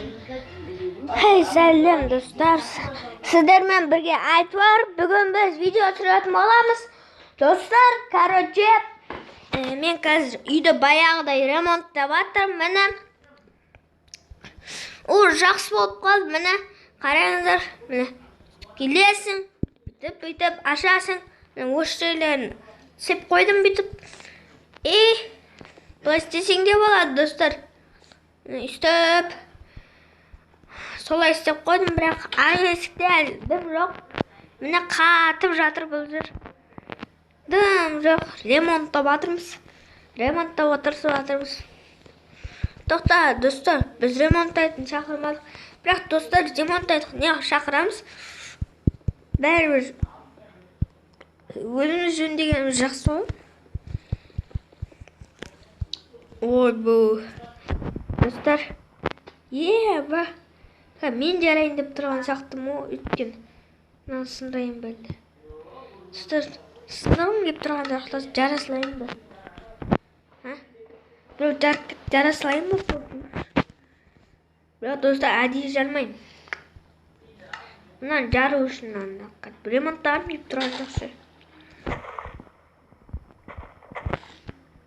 Hey сәлем достар, сіздермен бірге айтвар. Бүгін біз видео түсіретін боламыз. Достар, короче, мен қазір үйді баяғыдай ремонттап жатырмын. Міне, ол жақсы болып қалды. Міне, қараңыздар, міне, келесің, бүйтіп ашасың. Мен осы жерлерін сеп қойдым бүйтіп. Былай істесең де болады, достар. Үстіп солай істеп қойдым, бірақ есікте әлі дым жоқ. Міне қатып жатыр бұл жер. Дым жоқ. Ремонттап жатырмыз. Тоқта, достар, біз ремонттайтын шақырмадық. Бірақ достар, ремонттайтық не шақырамыз? Бәрібір өзіміз жөндегеніміз жақсы ғой. Ой, бұл достар, мен жарайын деп тұрған шақтым о, өткен. Мынаны сындырайын бәлді. Достар, сындырғым кеп тұрған жақтар жарасылайын ба? Біреу жарасылайын ба? Бірақ достар, әдейі жармайын. Мынаны жару үшін ремонттағым кеп тұрған жақсы.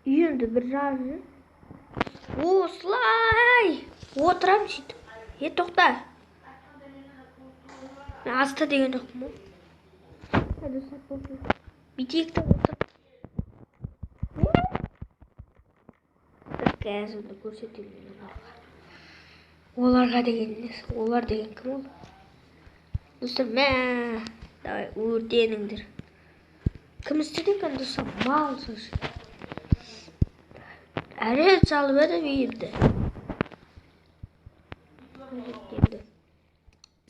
Үйімді бір жарып. Осылай отырам сөйтіп. Тоқта. Мен аста деген жоқпын ғой. Битекті отырып. Қазірді көрсетемін. Оларға деген емес. Олар деген кім ол? Достар, давай өртеніңдер. Кім істеді екен достар? Мал сөз. Әрет салып еді үйімді.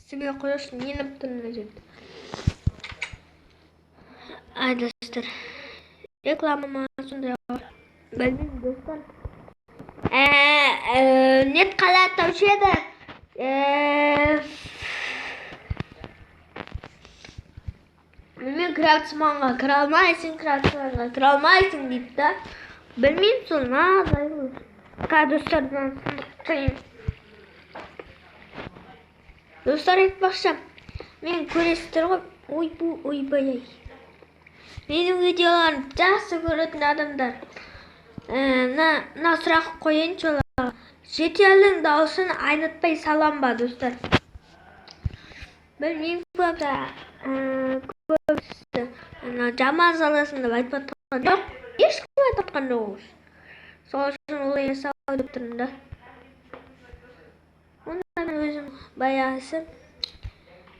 Сізге қойырсын, еніп тұрмын жерді. Ай, достар. Реклама сондай бар. Білмеймін, достар. Нет қалай таушы еді. Мен крафтсманға кіра алмайсың дейді да. Білмеймін сол назай. Достардан сындықтайын. Достар, айтпақшы, мен көресіздер ғой, ойбай. Менің видеоларым жақсы көретін адамдар. Сұрақ қойыншы оларға. Жетейіктің дауысын айнытпай салам ба, достар? Білмеймін көбісі жаман саласын деп айтпатқан жоқ. Ешкім айтпатқан жоқ. Сол үшін олай жасау деп тұрмын да. Мен өзім баяғысы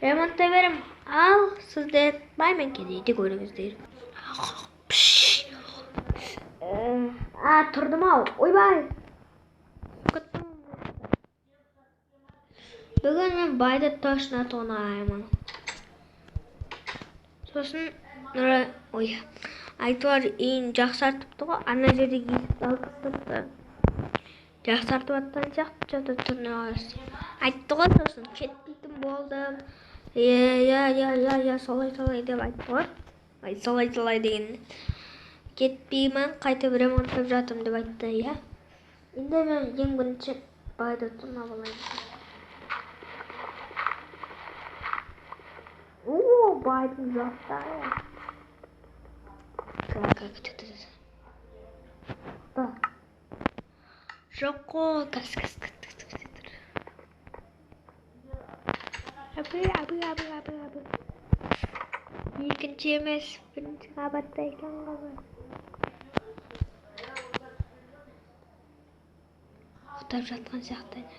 ремонттай берем. Ал сіздер баймен кедейді көріңіздер. Тұрдым ау. Ойбай. Бүгін мен байды точно тонаймын. Сосын айтуар үйін жақсартыпты ғой. Ана жерде есікті алғыстыпты. Жақсартып аттан сияқты жата тұрны алырсы. Айтты ғой сосын, кетпейтін болдым. Солай деп айтты ғой. Солай деген. Кетпеймін, қайтып ремонттап жатым деп айтты, я. Енді мен ең бірінші байды тұрна болайын. Байдың жақта, я. Как это? Жоқ қой, кәс. Абы. Екінші емес, бірінші қабатта екен ғой. Ұқтап жатқан сияқты айнады.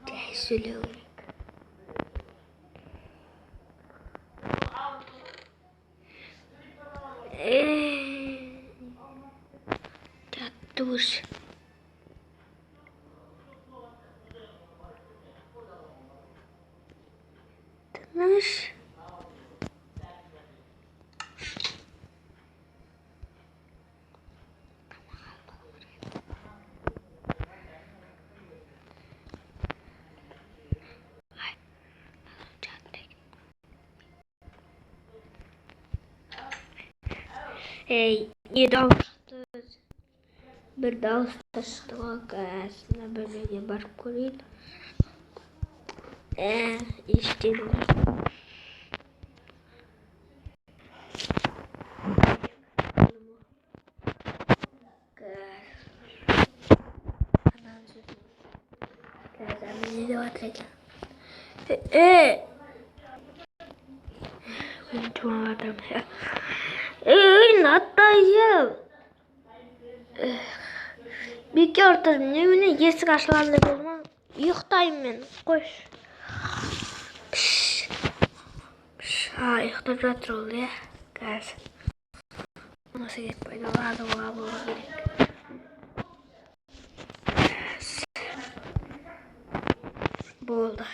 Дәй сөйлеу керек. Душ. Тыныш. Ей, не дауыс. Bir dağısta çıktığa kayasına bölmeye barıp көрейін. İştedim. Beni de atacak. Ben çoğaladım ya. Natayım. Bir gördüm. Ne bileyim esik açılandı bulma. Yıktayım ben. Koş. Yıktım жатыр oldu ya. Gaz. Nasıl gitmeyin. Vardı var gerek. Болды.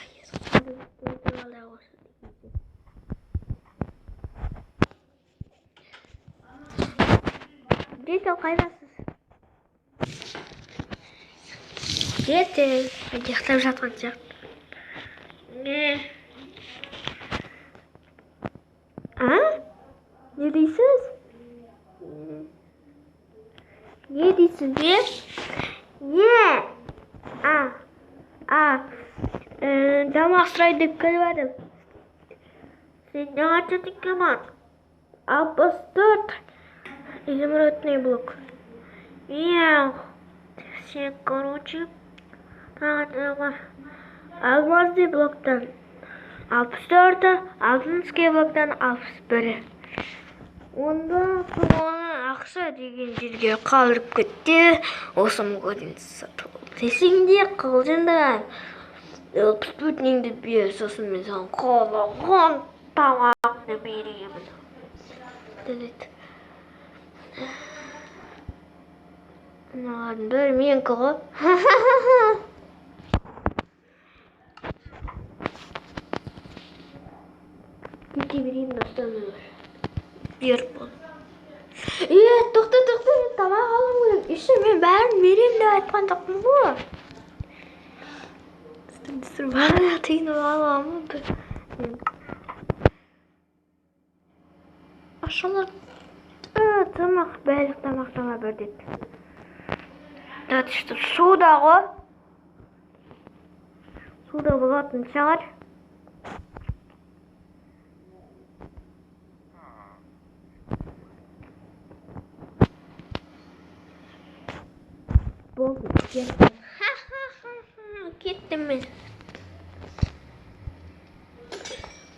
Жетейік қайдасыз? Жетейік. Ұйықтап жатқан сияқты. Не дейсіз? Не дейсіз бе? Не? Тамақ сұрайды деп келіп едім. Сен не қанша теңгемен? 64. Изумрудный блок. Сен, короче, алмазный блоктан 64, алтынский блоктан 61. Онда ақша деген жерге қалдырып кетті. Осымға дейін сатып алды. Сесің де қалжыңдаған. 64-ніңді бер, сосын мен саған қалаған тамақты беремін. Дәлет. Ладно, бер мен қығы. Кете берейін, достан бар. Бер бол. Тоқта, тамақ алым керек. Еще мен бәрін берем деп айтқан жоқпын ғой. Бәрін тиынып аламын. Ашылыр. Тамақ, бәлік тамақтама бір деді. Что суда ғой. Суда болатын шығар. Болды, кеттім. Кеттім мен.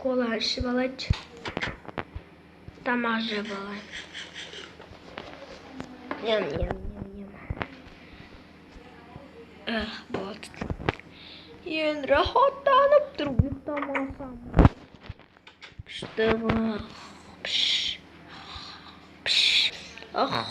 Кола ішіп алайыншы. Тамақ жеп алайын. Ням. Болды. Енді рахаттанып тұр, ұйықтамасам. Күшті